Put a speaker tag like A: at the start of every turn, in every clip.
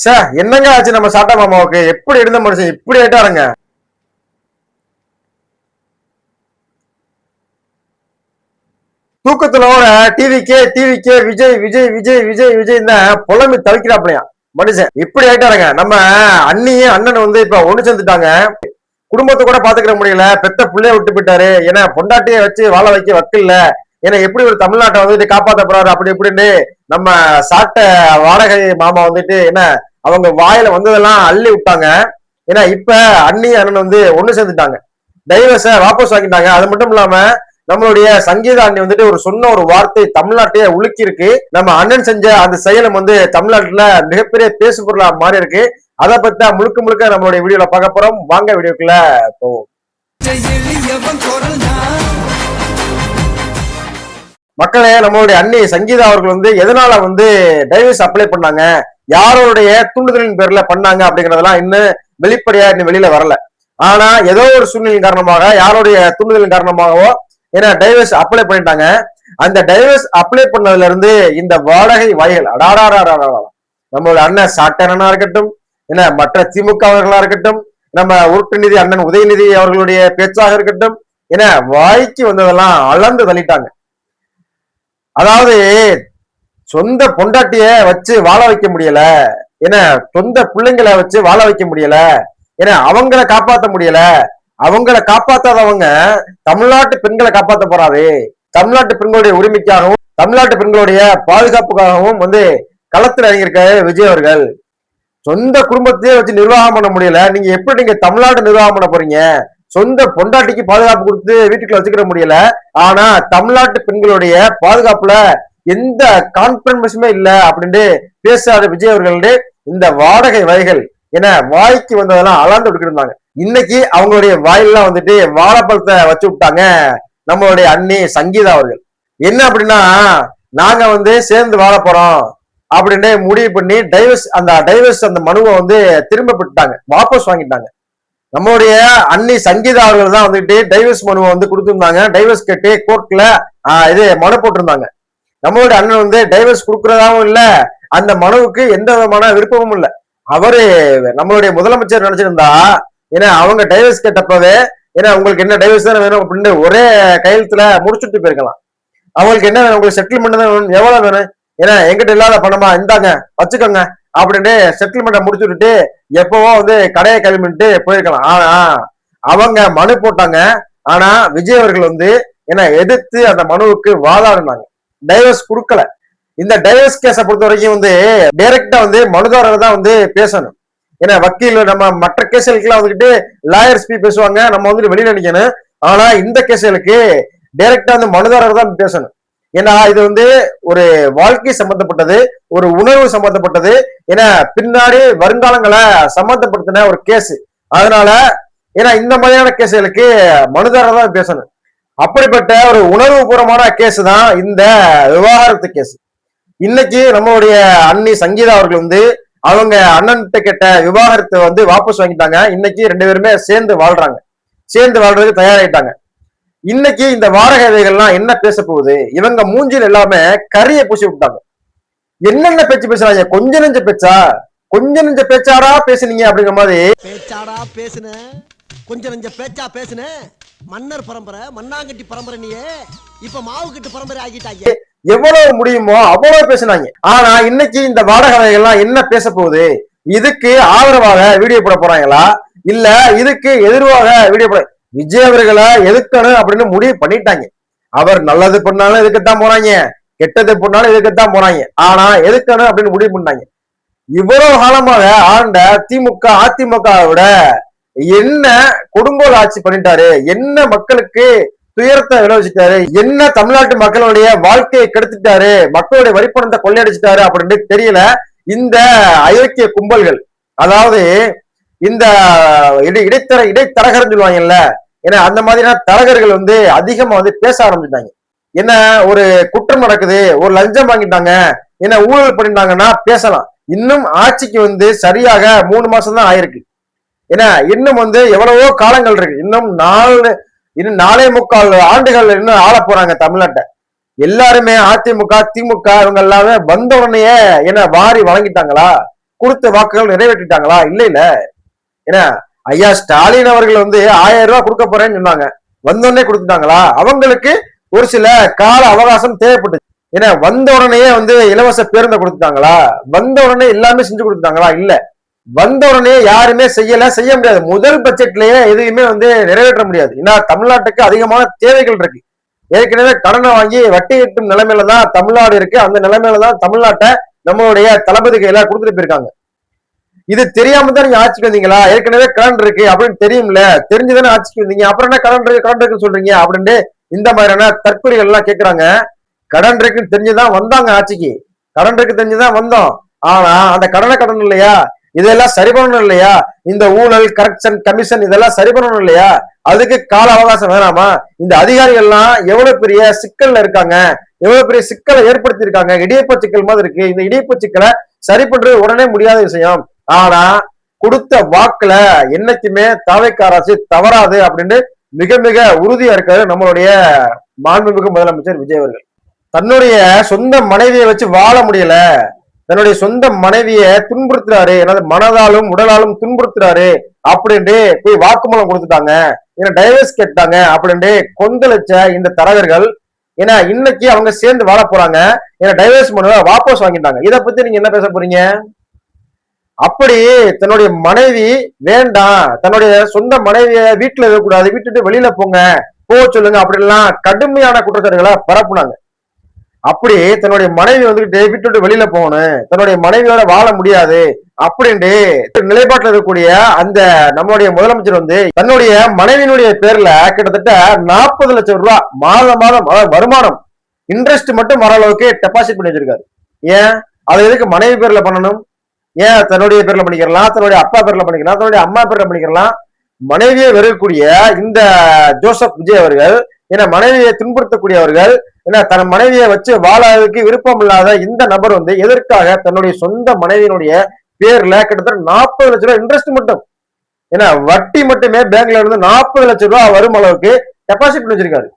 A: Sir என்னங்க ஆச்சு நம்ம சாட்டா மாமாவுக்கு? எப்படி இருந்த மனுஷன் இப்படி ஆயிட்டாருங்க? தூக்கத்திலோட டிவிக்கே டிவிக்கே விஜய் விஜய் விஜய் விஜய் விஜய் தான் புலம்பி தவிக்கிறாப்லையா மனுஷன். இப்படி ஆயிட்டாருங்க. நம்ம அண்ணியும் அண்ணன் வந்து இப்ப ஒண்ணு சேர்ந்துட்டாங்க. குடும்பத்தை கூட பாத்துக்கிற முடியல, பெத்த பிள்ளைய விட்டு போயிட்டாரு. ஏன்னா பொண்டாட்டிய வச்சு வாழ வைக்க வக்கில்ல, ஏன்னா எப்படி ஒரு தமிழ்நாட்டை வந்துட்டு காப்பாத்த போறாரு அப்படி இப்படின்னு நம்ம சாட்ட வாடகை மாமா வந்துட்டு என்ன அவங்க வாயில வந்ததெல்லாம் அள்ளி விட்டாங்க. ஏன்னா இப்ப அண்ணி அண்ணன் வந்து ஒண்ணு சேர்ந்துட்டாங்க, டைவர்ஸ வாபஸ் வாங்கிட்டாங்க. அது மட்டும் இல்லாம நம்மளுடைய சங்கீதா அண்ணி வந்துட்டு சொன்ன ஒரு வார்த்தை தமிழ்நாட்டையே உலுக்கி இருக்கு. நம்ம அண்ணன் செஞ்ச அந்த செயலம் வந்து தமிழ்நாட்டுல மிகப்பெரிய பேசு பொருளா மாறி இருக்கு. அதை பத்தி முழுக்க முழுக்க நம்மளுடைய வீடியோல பார்க்க போறோம். வாங்க வீடியோக்குள்ள போவோம். மக்களே, நம்மளுடைய அண்ணி சங்கீதா அவர்கள் வந்து எதனால வந்து டைவர்ஸ் அப்ளை பண்ணாங்க, யாரோடைய தூண்டுதலின் பேர்ல பண்ணாங்க அப்படிங்கறதெல்லாம் இன்னும் வெளிப்படையா இன்னும் வெளியில வரல. ஆனா ஏதோ ஒரு சூழ்நிலையின் காரணமாக, யாருடைய தூண்டுதலின் காரணமாகவோ ஏன்னா டைவர்ஸ் அப்ளை பண்ணிட்டாங்க. அந்த டைவர்ஸ் அப்ளை பண்ணதுல இருந்து இந்த வாடகை வாய்கள் நம்மளோட அண்ணன் சாட்டனா இருக்கட்டும், என்ன மற்ற திமுக அவர்களா இருக்கட்டும், நம்ம உருட்டு நிதி அண்ணன் உதயநிதி அவர்களுடைய பேச்சாக இருக்கட்டும், ஏன்னா வாய்க்கு வந்ததெல்லாம் அளந்து தள்ளிட்டாங்க. அதாவது சொந்த பொண்டாட்டிய வச்சு வாழ வைக்க முடியல, ஏன்னா சொந்த பிள்ளைங்களை வச்சு வாழ வைக்க முடியல, ஏன்னா அவங்கள காப்பாற்ற முடியல. அவங்கள காப்பாத்தாதவங்க தமிழ்நாட்டு பெண்களை காப்பாற்ற போறாது. தமிழ்நாட்டு பெண்களுடைய உரிமைக்காகவும் தமிழ்நாட்டு பெண்களுடைய பாதுகாப்புக்காகவும் வந்து களத்தில் இறங்கியிருக்காரு விஜய் அவர்கள். சொந்த குடும்பத்தையே வச்சு நிர்வாகம் பண்ண முடியல, நீங்க எப்படி நீங்க தமிழ்நாடு நிர்வாகம் பண்ண போறீங்க? சொந்த பொண்டாட்டிக்கு பாதுகாப்பு கொடுத்து வீட்டுக்குள்ள வச்சுக்கிற முடியல, ஆனா தமிழ்நாட்டு பெண்களுடைய பாதுகாப்புல எந்த கான்பிடன்ஸுமே இல்ல அப்படின்ட்டு பேசாத விஜய் அவர்களுடைய இந்த வாடகை வகைகள் என வாய்க்கு வந்ததெல்லாம் அளந்து விட்டுருந்தாங்க. இன்னைக்கு அவங்களுடைய வாயிலாம் வந்துட்டு வாழைப்பழத்தை வச்சு விட்டாங்க நம்மளுடைய அண்ணி சங்கீதா அவர்கள். என்ன அப்படின்னா, நாங்க வந்து சேர்ந்து வாழ போறோம் அப்படின்னு முடிவு பண்ணி டைவர்ஸ் அந்த மனுவை வந்து திரும்ப பெற்றுட்டாங்க, வாபஸ் வாங்கிட்டாங்க. நம்மளுடைய அண்ணி சங்கீதா அவர்கள் தான் வந்துட்டு டைவர்ஸ் மனுவை வந்து கொடுத்திருந்தாங்க. டைவர்ஸ் கேட்டு கோர்ட்ல இது மனு போட்டிருந்தாங்க. நம்மளுடைய அண்ணன் வந்து டைவர்ஸ் கொடுக்கறதாவும் இல்ல, அந்த மனுவுக்கு எந்த விதமான விருப்பமும் இல்லை. அவரு நம்மளுடைய முதலமைச்சர் நினைச்சிருந்தா, ஏன்னா அவங்க டைவர்ஸ் கேட்டப்பவே ஏன்னா உங்களுக்கு என்ன டைவர்ஸ் தானே வேணும் அப்படின்னு ஒரே கையெழுத்துல முடிச்சுட்டு போயிருக்கலாம். அவங்களுக்கு என்ன வேணும், உங்களுக்கு செட்டில்மெண்ட் தான் வேணும், எவ்வளவு வேணும், ஏன்னா எங்கிட்ட இல்லாத பணமா இந்தாங்க வச்சுக்கோங்க அப்படின்னு செட்டில்மெண்ட்டை முடிச்சுட்டு எப்பவோ வந்து கடையை கிளம்பிட்டு போயிருக்கலாம். ஆனா அவங்க மனு போட்டாங்க. ஆனா விஜய் அவர்கள் வந்து ஏன்னா எதிர்த்து அந்த மனுவுக்கு வாதாடினாங்க, டைவர்ஸ் கொடுக்கல. இந்த டைவர்ஸ் கேஸை பொறுத்த வரைக்கும் வந்து டைரக்டா வந்து மனுதாரர் தான் வந்து பேசணும். ஏன்னா வக்கீல் நம்ம மற்ற கேசுகளுக்கெல்லாம் வந்துட்டு லாயர்ஸ் பேசுவாங்க, நம்ம வந்துட்டு வெளியில நிக்கணும். ஆனா இந்த கேசுகளுக்கு டைரக்டா வந்து மனுதாரர் தான் பேசணும். ஏன்னா இது வந்து ஒரு வாழ்க்கை சம்பந்தப்பட்டது, ஒரு உணர்வு சம்பந்தப்பட்டது, ஏன்னா பின்னாடி வருங்காலங்களை சம்பந்தப்படுத்தின ஒரு கேஸ். அதனால ஏன்னா இந்த மாதிரியான கேசுகளுக்கு மனுதாரர் தான் பேசணும். அப்படிப்பட்ட ஒரு உணர்வு பூர்வமான கேஸ் தான் இந்த விவாகரத்து கேஸ். இன்னைக்கு நம்மளுடைய அண்ணி சங்கீதா அவர்கள் வந்து அவங்க அண்ணன் கேட்ட விவாகரத்தை வந்து வாபஸ் வாங்கிட்டாங்க. இன்னைக்கு ரெண்டு பேருமே சேர்ந்து வாழ்றாங்க, சேர்ந்து வாழ்றதுக்கு தயாராயிட்டாங்க. இன்னைக்கு இந்த வாடகைகள்லாம் என்ன பேச போகுது? இவங்க மூஞ்சில் எல்லாமே கறியை பூசி விட்டாங்க. என்னென்ன பேச்சு பேசுறாங்க? கொஞ்ச நெஞ்ச பேச்சா, கொஞ்ச நெஞ்ச பேச்சாடா பேசுனீங்க அப்படிங்கிற மாதிரி
B: பேச்சாடா பேசுன, கொஞ்ச நெஞ்ச பேச்சா பேசுன. மன்னர் பரம்பரை, மண்ணாங்கட்டி பரம்பரை, நீயே இப்ப மாவு கட்டு பரம்பரை ஆகிட்டாங்க.
A: எவ்வளவு முடியுமோ அவ்வளவு பேசினாங்க. ஆனா இன்னைக்கு இந்த வாடகை எல்லாம் என்ன பேச போகுது? இதுக்கு ஆதரவாக வீடியோ போட போறாங்களா, இல்ல இதுக்கு எதிர்வாக வீடியோ போட? விஜய் அவர்களை எதுக்கணும் அப்படின்னு முடிவு பண்ணிட்டாங்க. அவர் நல்லது பண்ணாலும் இதுக்குத்தான் போறாங்க, கெட்டது பண்ணாலும் இதுக்குத்தான் போறாங்க. ஆனா எதுக்கணும் அப்படின்னு முடிவு பண்ணாங்க. இவ்வளவு காலமாக ஆண்ட திமுக அதிமுகவை விட என்ன கொடுங்கோல் ஆட்சி பண்ணிட்டாரு, என்ன மக்களுக்கு துயரத்தை விளைவிச்சிட்டாரு, என்ன தமிழ்நாட்டு மக்களுடைய வாழ்க்கையை கெடுத்துட்டாரு, மக்களுடைய வரிப்பணத்தை கொள்ளையடிச்சிட்டாரு அப்படின்னு தெரியல. இந்த அயோக்கிய கும்பல்கள், அதாவது இந்த இடைத்தரகர்னு சொல்லுவாங்கல்ல, ஏன்னா அந்த மாதிரியான தரகர்கள் வந்து அதிகமா வந்து பேச ஆரம்பிச்சிட்டாங்க. என்ன ஒரு குற்றம் நடக்குது, ஒரு லஞ்சம் வாங்கிட்டாங்க, என்ன ஊழல் பண்ணிட்டாங்கன்னா பேசலாம். இன்னும் ஆட்சிக்கு வந்து சரியாக 3 மாசம் தான் ஆயிருக்கு. ஏன்னா இன்னும் வந்து எவ்வளவோ காலங்கள் இருக்கு. இன்னும் 4.25 ஆண்டுகள் இன்னும் ஆள போறாங்க தமிழ்நாட்டை. எல்லாருமே அதிமுக திமுக இவங்க எல்லாமே வந்த உடனேயே என்ன வாரி வழங்கிட்டாங்களா? கொடுத்த வாக்குகள் நிறைவேற்றிட்டாங்களா? இல்ல. ஏன்னா ஐயா ஸ்டாலின் அவர்கள் வந்து 1000 ரூபாய் கொடுக்க போறேன்னு சொன்னாங்க, வந்தோடனே கொடுத்துட்டாங்களா? அவங்களுக்கு ஒரு சில கால அவகாசம் தேவைப்பட்டுச்சு. ஏன்னா வந்த உடனே வந்து இலவச பேருந்தை கொடுத்துட்டாங்களா? வந்த உடனே எல்லாமே செஞ்சு கொடுத்துட்டாங்களா? இல்ல. வந்த உடனே யாருமே செய்ய முடியாது. முதல் பட்ஜெட்லயே எதையுமே வந்து நிறைவேற்ற முடியாது. ஏன்னா தமிழ்நாட்டுக்கு அதிகமான தேவைகள் இருக்கு. ஏற்கனவே கடனை வாங்கி வட்டி கட்டும் நிலைமையில தான் தமிழ்நாடு இருக்கு. அந்த நிலைமையில தான் தமிழ்நாட்டை நம்மளுடைய தளபதி கையில கொடுத்துட்டு போயிருக்காங்க. இது தெரியாம தான் நீங்க ஆட்சிக்கு வந்தீங்களா? ஏற்கனவே கரண்ட் இருக்கு அப்படின்னு தெரியும்ல, தெரிஞ்சுதானே ஆட்சிக்கு வந்தீங்க. அப்புறம் என்ன கரண்ட் இருக்குன்னு சொல்றீங்க அப்படின்ட்டு இந்த மாதிரியான தற்கொலைகள் எல்லாம் கேட்கிறாங்க. கடன் இருக்குன்னு தெரிஞ்சுதான் வந்தாங்க ஆட்சிக்கு, கடன் இருக்கு தெரிஞ்சுதான் வந்தோம். ஆனா அந்த கடன் இல்லையா, இதெல்லாம் சரி பண்ணணும் இல்லையா? இந்த ஊழல், கரப்ஷன், கமிஷன் இதெல்லாம் சரி பண்ணணும் இல்லையா? அதுக்கு கால அவகாசம் வேணாமா? இந்த அதிகாரிகள் எல்லாம் எவ்வளவு பெரிய சிக்கல்ல இருக்காங்க, எவ்வளவு பெரிய சிக்கலை ஏற்படுத்தி இருக்காங்க. இடியப்ப சிக்கல் மாதிரி இருக்கு. இந்த இடியப்ப சிக்கலை சரி பண்றது உடனே முடியாத விஷயம். ஆனா கொடுத்த வாக்குல என்னைக்குமே தாவேக்கா அரசு தவறாது அப்படின்னு மிக மிக உறுதியா இருக்காரு நம்மளுடைய மாண்புமிகு முதலமைச்சர் விஜய் அவர்கள். தன்னுடைய சொந்த மனைவியை வச்சு வாழ முடியல, தன்னுடைய சொந்த மனைவியை துன்புறுத்துறாரு, எனது மனதாலும் உடலாலும் துன்புறுத்துறாரு அப்படின்ட்டு போய் வாக்குமூலம் கொடுத்துட்டாங்க, ஏன்னா டைவர்ஸ் கேட்டாங்க அப்படின்ட்டு கொந்தளிச்ச இந்த தரகர்கள் ஏன்னா இன்னைக்கு அவங்க சேர்ந்து வாழ போறாங்க, ஏன்னா டைவர்ஸ் மனுவை வாபஸ் வாங்கிட்டாங்க. இதை பத்தி நீங்க என்ன பேச போறீங்க? அப்படி தன்னுடைய மனைவி வேண்டாம், தன்னுடைய சொந்த மனைவிய வீட்டுல இருக்கக்கூடாது, வீட்டுட்டு வெளியில போங்க, போக சொல்லுங்க அப்படின்லாம் கடுமையான குற்றச்சாட்டுகளை பரப்புனாங்க. அப்படி தன்னுடைய மனைவி வந்துகிட்டு விட்டுட்டு வெளியில போகணும், தன்னுடைய மனைவியோட வாழ முடியாது அப்படின்ட்டு நிலைப்பாட்டில் இருக்கக்கூடிய அந்த நம்மளுடைய முதலமைச்சர் வந்து தன்னுடைய மனைவியினுடைய பேர்ல கிட்டத்தட்ட 40 லட்சம் ரூபாய் மாதம் வருமானம் இன்ட்ரெஸ்ட் மட்டும் வர அளவுக்கு டெபாசிட் பண்ணி வச்சிருக்காரு. ஏன் அதை எதுக்கு மனைவி பேர்ல பண்ணணும்? ஏன் தன்னுடைய பேர்ல பண்ணிக்கலாம், தன்னுடைய அப்பா பேர்ல பண்ணிக்கலாம், தன்னுடைய அம்மா பேர்ல பண்ணிக்கலாம். மனைவியை வெறுக்கக்கூடிய இந்த ஜோசப் விஜய் அவர்கள், ஏன்னா மனைவியை துன்புறுத்தக்கூடியவர்கள், ஏன்னா தன் மனைவியை வச்சு வாழறதுக்கு விருப்பம் இல்லாத இந்த நபர் வந்து எதற்காக தன்னுடைய சொந்த மனைவியினுடைய பேர்ல கிட்டத்தட்ட 40 லட்சம் ரூபாய் இன்ட்ரெஸ்ட் மட்டும், ஏன்னா வட்டி மட்டுமே பேங்க்ல இருந்து 40 லட்சம் ரூபாய் வரும் அளவுக்கு டெபாசிட் பண்ணி வச்சிருக்காரு.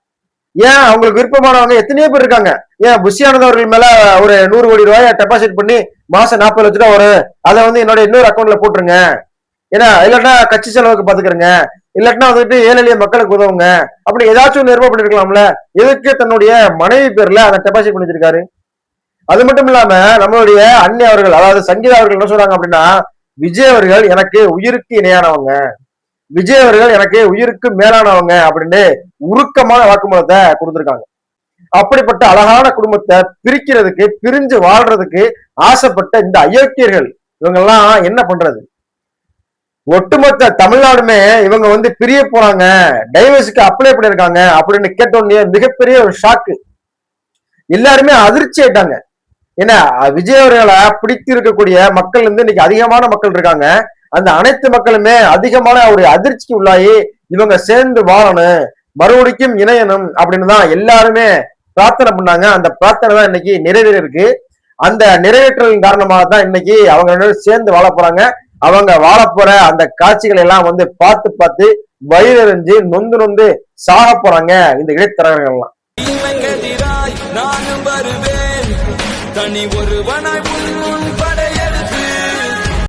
A: ஏன் அவங்களுக்கு விருப்பமானவங்க எத்தனையோ பேர் இருக்காங்க. ஏன் புஷியானது அவர்கள் மேல ஒரு 100 கோடி ரூபாய் டெபாசிட் பண்ணி மாசம் 40 லட்சம் ரூபாய் வரும், அதை வந்து என்னோட இன்னொரு அக்கௌண்ட்ல போட்டுருங்க, ஏன்னா இல்லாட்டா கட்சி செலவுக்கு பாத்துக்கிறேங்க, இல்லாட்டினா வந்துட்டு ஏழை எளிய மக்களுக்கு உதவுங்க அப்படி ஏதாச்சும் ஒன்று ஏற்பாடு பண்ணிருக்கலாம்ல. எதுக்கு தன்னுடைய மனைவி பேர்ல அதை டெபாசிட் பண்ணி வச்சிருக்காரு? அது மட்டும் இல்லாம நம்மளுடைய அண்ணி அவர்கள், அதாவது சங்கீதா அவர்கள் என்ன சொல்றாங்க அப்படின்னா, விஜய் அவர்கள் எனக்கு உயிருக்கு இணையானவங்க, விஜய் அவர்கள் எனக்கு உயிருக்கு மேலானவங்க அப்படின்னு உருக்கமான வாக்குமூலத்தை கொடுத்திருக்காங்க. அப்படிப்பட்ட அழகான குடும்பத்தை பிரிக்கிறதுக்கு, பிரிஞ்சு வாழ்றதுக்கு ஆசைப்பட்ட இந்த அயோக்கியர்கள் இவங்க எல்லாம் என்ன பண்றது? ஒட்டுமொத்த தமிழ்நாடுமே இவங்க வந்து பிரிய போறாங்க, டைவர்ஸுக்கு அப்ளை பண்ணிருக்காங்க அப்படின்னு கேட்டோன்னே மிகப்பெரிய ஒரு ஷாக்கு. எல்லாருமே அதிர்ச்சி ஆயிட்டாங்க. ஏன்னா விஜய் அவர்களை பிடித்து இருக்கக்கூடிய மக்கள் வந்து இன்னைக்கு அதிகமான மக்கள் இருக்காங்க. அந்த அனைத்து மக்களுமே அதிகமான ஒரு அதிர்ச்சிக்கு உள்ளாயி இவங்க சேர்ந்து வாழணும், மறுபடிக்கும் இணையணும் அப்படின்னு தான் எல்லாருமே பிரார்த்தனை பண்ணாங்க. அந்த பிரார்த்தனை தான் இன்னைக்கு நிறைவேறி இருக்கு. அந்த நிறைவேற்றலின் காரணமாக தான் இன்னைக்கு அவங்க சேர்ந்து வாழ போறாங்க. அவங்க வாழ போற அந்த காட்சிகளை எல்லாம் வந்து பார்த்து பார்த்து வயிறறிஞ்சு நொந்து நொந்து சாக போறாங்க இந்த இடைத்தரகர்கள் எல்லாம்.
C: நானும் வருவேன் தனி ஒருவனாய்